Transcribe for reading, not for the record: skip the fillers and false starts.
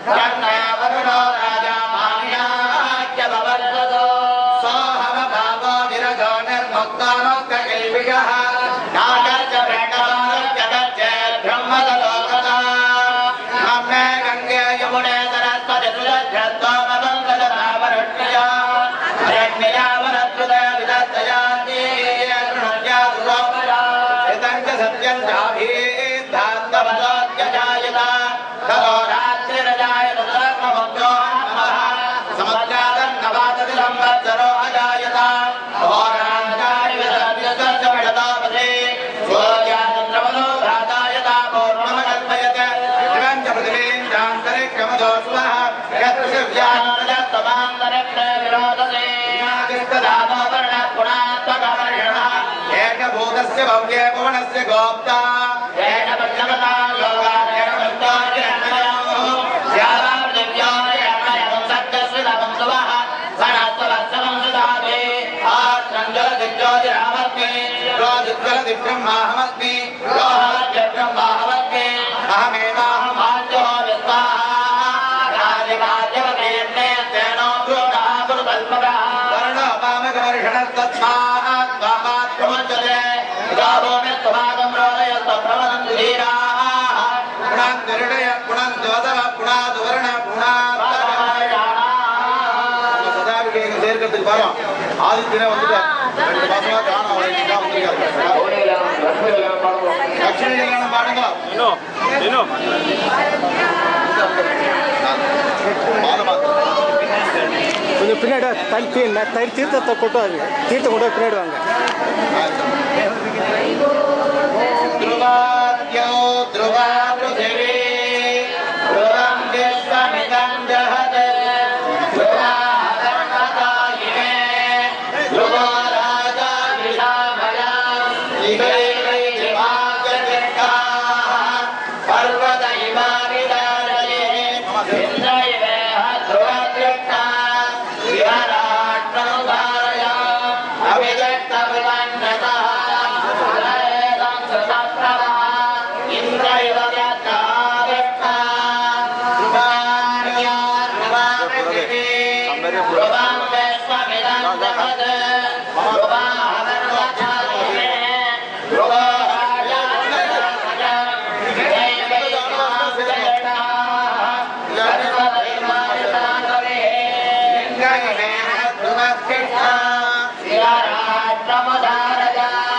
जन्नावरुणो राजा मान्याच्यववर्धतो सोऽहमभावो विरजो निर्मुक्तो मुक्तकल्पिकः नागच्छ ब्रह्मलोकश्च ब्रह्मलोकता नम्मे गङ्गे यमुने सरस्वती तुलसीत्वमवङ्गदनावरुण्या अरण्या वरद्रुत विदत्तयाति कृणज्ञा दुरोपजा इदं च सत्यं चाभिधात्तवदोऽत्यजायता ततो रात्रिरजायत तदग्नमुक्तो नमः समुद्रादन्नवातति संवत्सरो अजायता होराञ्जाय विदत्तस्य मिळतापदे सूर्याचन्द्रमनो भ्रातायता पौर्णमकल्पयत शिवं च पृथिवीं चान्तरिक्षमदो सुवः यत्पृथिव्यान्तरस्तमान्तरिक्षे विरोधते नादिष्टदानो वर्णः पुणात्मकवर्षणः एकभूतस्य भव्ये भुवनस्य गोप्ता येन पञ्चमता योगार्यण मुक्तार्यणमयोः स्यावा पृथिव्यार्यणमयं सद्गस्विदं सुवः सनत्ववत्सवं सुधाते आत्रञ्जलदिज्योतिरामस्मि रोदिज्जलदिब्रह्माहमस्मि रोहमद्यब्रह्माहमस्मि अहमेवाहमाद्यो विस्वाहा राजिकार्यवकेर्णे तेनो भ्रूणः कुरुतल्पकः वर्णो वामकवर्षणस्तस्मात् वामात् प्रमुच्यते गावोमित्वभागं रोदयस्त्वप्रवदं धीराः गुणान्निर्णय गुणान्दोदव गुणाद्वर्ण गुणात्तरमायाणाः சதாபிஷேகம் சேர்க்கிறதுக்கு வரோம் ஆதித்யனே வந்துட்டு 2 மாசமா காணோம் அவனுக்கு வந்திருக்காரு லட்சுமி கல்யாணம் பாடுங்க இன்னும் கொஞ்சம் பின்னாடி தயிர் தீர்த்தத்தை கொட்டாது தீர்த்தம் கொண்டு பின்னாடி வாங்க ध्रुवाद्यो ध्रुवा पृथिवी ध्रुवं विश्वमिदं जहत् ध्रुवाधर्मदायिने ध्रुवो राजा विशामयाम् दिवैर्दिवागतिर्गाः पर्वत इमानि दारये इन्द्रैवेह ध्रुवदृष्टा विहराट्टनुधारया अविदग्धविदन्नतः Raja